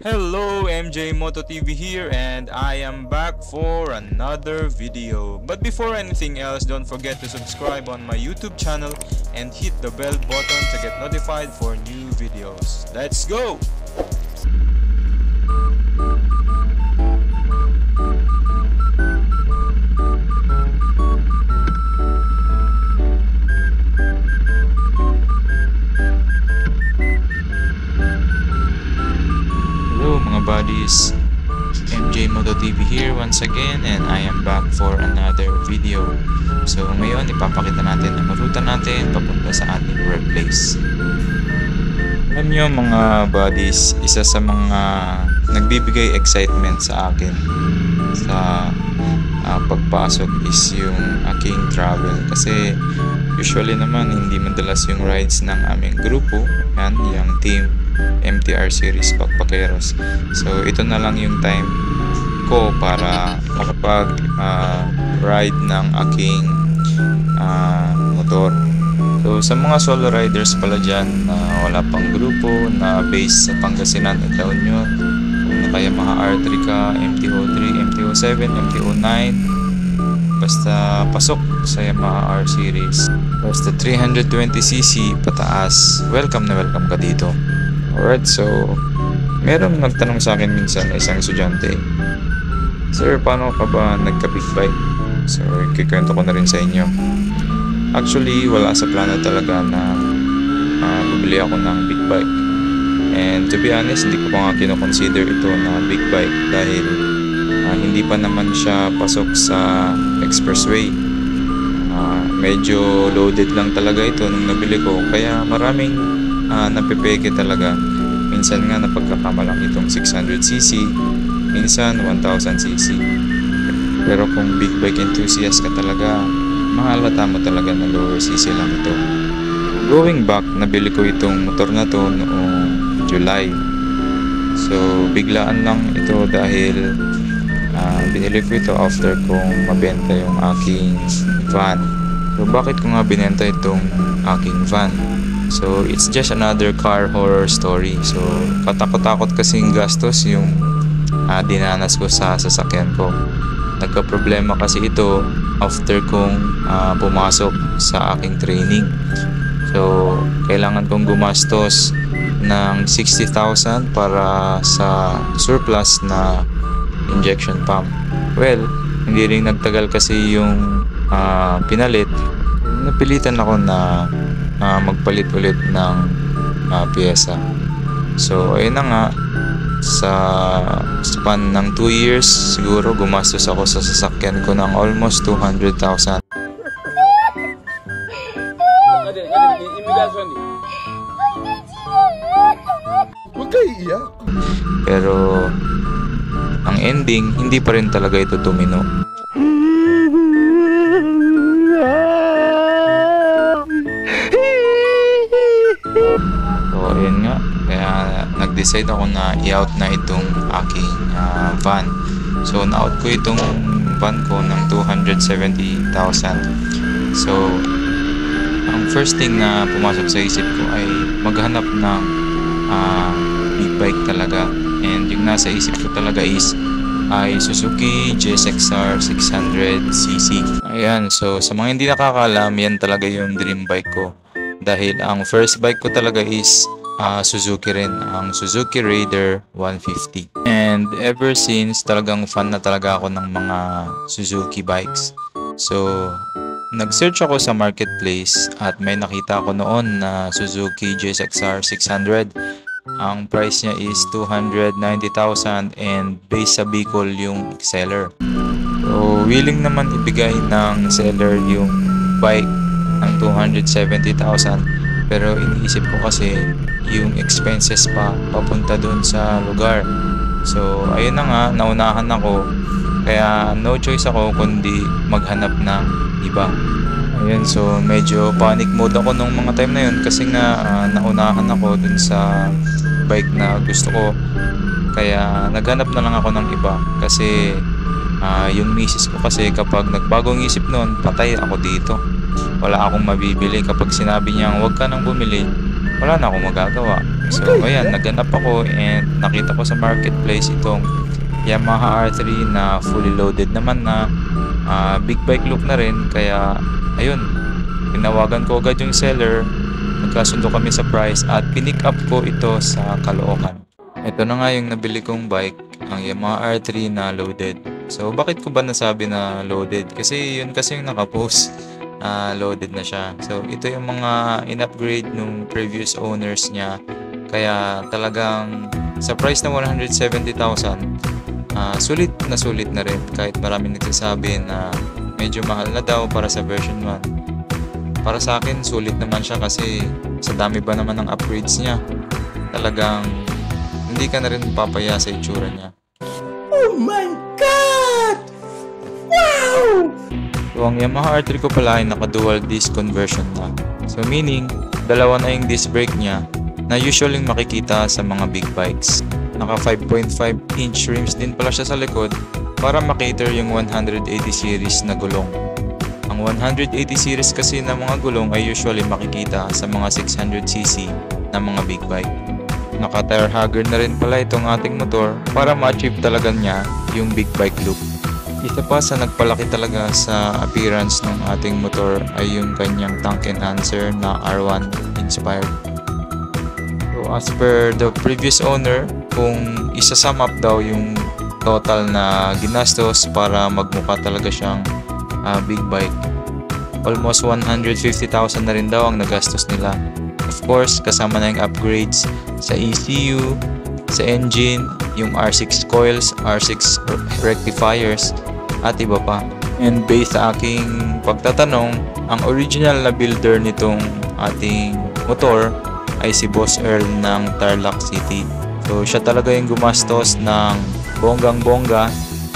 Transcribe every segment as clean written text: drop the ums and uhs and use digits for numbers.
Hello, MJ Moto TV here, and I am back for another video. But before anything else, don't forget to subscribe on my YouTube channel and hit the bell button to get notified for new videos. Let's go! Hello mga buddies, MJ Moto TV here once again, and I am back for another video. So ngayon ipapakita natin ang ruta natin papunta sa ating workplace. Alam nyo mga buddies, isa sa mga nagbibigay excitement sa akin sa pagpasok is yung aking travel, kasi usually naman hindi madalas yung rides ng aming grupo, yan, yung team MTR series Backpackeros. So ito na lang yung time ko para makapag ride ng aking motor. So sa mga solo riders pala dyan na wala pang grupo, na base sa Pangasinan at La Union, kung kaya mga R3 ka, MT-03, MT-07, MT-09, basta pasok sa Yamaha R series, basta 320cc pataas, welcome na welcome ka dito. Alright, so merong nagtanong sa akin minsan na isang estudyante, "Sir, paano ka ba nagka-big bike?" So kikwento ko na rin sa inyo. Actually, wala sa plano talaga na bumili ako ng big bike. And to be honest, hindi ko pa nga kinoconsider ito na big bike dahil hindi pa naman siya pasok sa expressway. Medyo loaded lang talaga ito nung nabili ko, kaya maraming napipeke talaga. Minsan nga napagkakamalang itong 600cc, minsan 1000cc. Pero kung big bike enthusiast ka talaga, mahalata mo talaga na lower cc lang ito. Going back, nabili ko itong motor na to noong July. So biglaan lang ito dahil binili ko ito after kong mabenta yung aking van. So bakit ko nga binenta itong aking van? So it's just another car horror story. So katakot-takot kasing gastos yung dinanas ko sa sasakyan ko. Nagka-problema kasi ito after kong pumasok sa aking training. So kailangan kong gumastos ng 60,000 para sa surplus na injection pump. Well, hindi rin nagtagal kasi yung pinalit. Napilitan ako na magpalit ulit ng piyesa. So ayun na nga, sa span ng 2 years siguro gumastos ako sa sasakyan ko ng almost 200,000. Huwag kayo iiyak. Pero ang ending, hindi pa rin talaga ito tumino. So ayun nga, kaya nag-decide ako na i-out na itong aking van. So na-out ko itong van ko ng 270,000. So ang first thing na pumasok sa isip ko ay maghanap ng big bike talaga. And yung nasa isip ko talaga ay Suzuki GSX-R 600cc. Ayan, so sa mga hindi nakakaalam, yan talaga yung dream bike ko. Dahil ang first bike ko talaga is Suzuki rin, ang Suzuki Raider 150. And ever since, talagang fan na talaga ako ng mga Suzuki bikes. So nag-search ako sa marketplace at may nakita ako noon na Suzuki GSX-R 600. Ang price niya is 290,000 and base sa Bicol yung seller. So willing naman ibigay ng seller yung bike ng 270,000, pero iniisip ko kasi yung expenses pa papunta doon sa lugar. So ayun na nga, naunahan ako, kaya no choice ako kundi maghanap ng iba. Ayun, so medyo panic mode ako nung mga time na yun kasi nga naunahan ako dun sa bike na gusto ko. Kaya naghanap na lang ako ng iba kasi yung misis ko kasi kapag nagbagong isip noon, patay ako dito. Wala akong mabibili. Kapag sinabi niya huwag ka nang bumili, wala na akong magagawa. So ayan, naghanap ako and nakita ko sa marketplace itong Yamaha R3 na fully loaded naman na big bike look na rin. Kaya ayun, tinawagan ko agad yung seller, nagkasundo kami sa price at pinick up ko ito sa Caloocan. Ito na nga yung nabili kong bike, ang Yamaha R3 na loaded. So bakit ko ba nasabi na loaded? Kasi yun kasi yung nakapost, loaded na siya. So ito yung mga in-upgrade nung previous owners niya. Kaya talagang sa price na 170,000, sulit na rin. Kahit maraming nagsasabi na medyo mahal na daw para sa version 1. Para sa akin, sulit naman siya kasi sa dami ba naman ng upgrades niya. Talagang hindi ka na rin papaya sa itsura niya. Oh my God! Wow! So ang Yamaha R3 ko pala ay naka-dual disc conversion na. So meaning, dalawa na yung disc brake niya na usually makikita sa mga big bikes. Naka 5.5 inch rims din pala siya sa likod para makater yung 180 series na gulong. Ang 180 series kasi na mga gulong ay usually makikita sa mga 600cc na mga big bike. Naka-tire hugger na rin pala itong ating motor para ma-achieve talaga niya yung big bike look. Isa pa sa nagpalaki talaga sa appearance ng ating motor ay yung kanyang tank enhancer na R1 inspired. So as per the previous owner, kung isa-sum up daw yung total na ginastos para magmukha talaga siyang big bike, almost 150,000 na rin daw ang nagastos nila. Of course, kasama na yung upgrades sa ECU, sa engine, yung R6 coils, R6 rectifiers, at iba pa. And based sa aking pagtatanong, ang original na builder nitong ating motor ay si Boss Earl ng Tarlac City. So siya talaga yung gumastos ng bonggang-bongga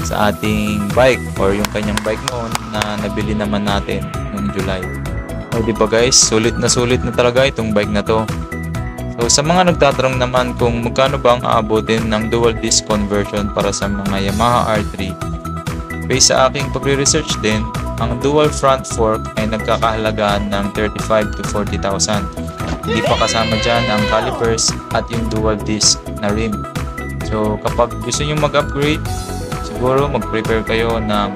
sa ating bike or yung kanyang bike noon na nabili naman natin noong July. O diba guys, sulit na talaga itong bike na to. So sa mga nagtatanong naman kung magkano ba ang aabutin ng dual disc conversion para sa mga Yamaha R3, based sa aking pagre-research din, ang dual front fork ay nagkakahalaga ng 35 to 40,000. Hindi pa kasama dyan ang calipers at yung dual disc na rim. So kapag gusto nyo mag-upgrade, siguro mag-prepare kayo ng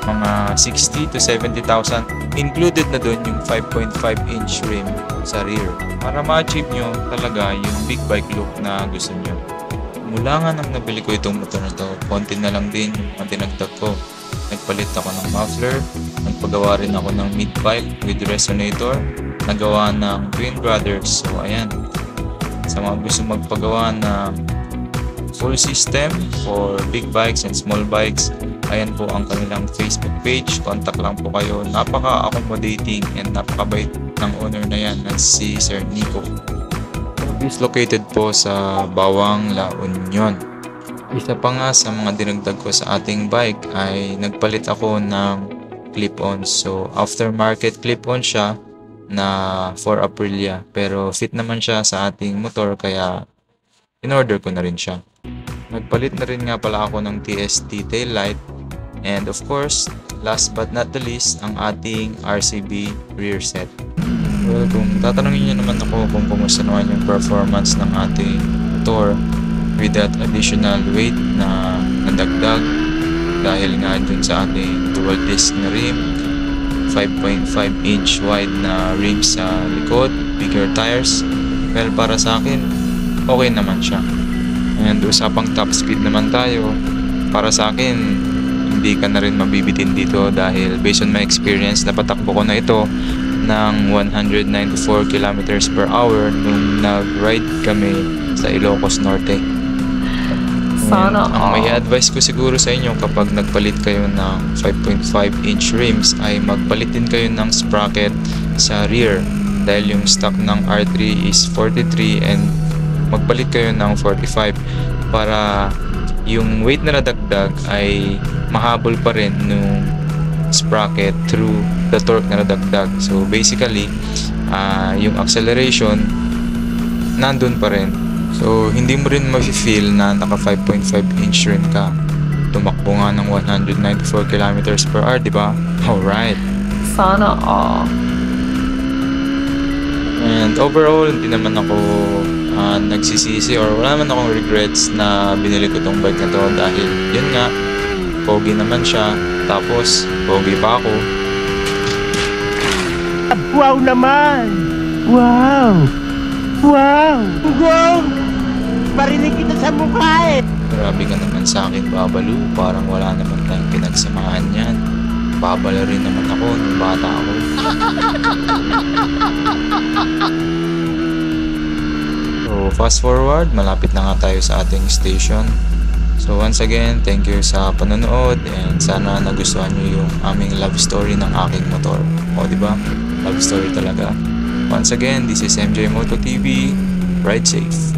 mga 60 to 70,000. Included na dun yung 5.5 inch rim sa rear para ma-achieve nyo talaga yung big bike look na gusto nyo. Mula nga nang nabili ko itong motor na to, konti na lang din yung dinagdag ko. Nagpalit ako ng muffler, nagpagawa rin ako ng mid-pipe with resonator, nagawa ng Twin Brothers. So ayan, sa mga gusto magpagawa ng full system for big bikes and small bikes, ayan po ang kanilang Facebook page. Contact lang po kayo. Napaka-accommodating and napakabait ng owner na yan na si Sir Nico. Is located po sa Bawang, La Union. Isa pa nga sa mga dinagdag ko sa ating bike ay nagpalit ako ng clip-on. So aftermarket clip-on siya na for Aprilia, pero fit naman siya sa ating motor kaya in-order ko na rin siya. Nagpalit na rin nga pala ako ng TST taillight, and of course, last but not the least, ang ating RCB rear set. Well, kung tatanungin niyo naman ako kung kumusta naman yung performance ng ating motor with that additional weight na nadagdag dahil nga dun sa ating dual disc na rim, 5.5 inch wide na rim sa likod, bigger tires, well, para sa akin, okay naman siya. And usapang top speed naman tayo, para sa akin, hindi ka na rin mabibitin dito dahil based on my experience, napatakbo ko na ito ng 194 kilometers per hour nung nag-ride kami sa Ilocos Norte. Sana ang may advice ko siguro sa inyo kapag nagpalit kayo ng 5.5 inch rims ay magpalit din kayo ng sprocket sa rear dahil yung stock ng R3 is 43 and magpalit kayo ng 45 para yung weight na nadagdag ay mahabol pa rin nung sprocket through the torque na nadagdag. So basically, yung acceleration nandun pa rin. So hindi mo rin ma-feel na naka 5.5 inch rim ka. Tumakbo nga ng 194 kilometers per hour, di ba? Alright. Sana all. And overall, hindi naman ako nagsisisi or wala naman akong regrets na binili ko tong bike na to dahil yun nga, pogi naman siya, tapos pogi pa ako. Wow naman! Wow! Wow! Wow! Parinig kita sa mukha eh! Grabe ka naman sa akin, Babalu. Parang wala naman tayong pinagsamaan yan. Babala rin naman ako nung bata ako. So, fast forward, malapit na nga tayo sa ating station. So, once again, thank you sa panonood and sana nagustuhan nyo yung aming love story ng aking motor. O, diba? Love story talaga. Once again, this is MJ Moto TV. Ride safe.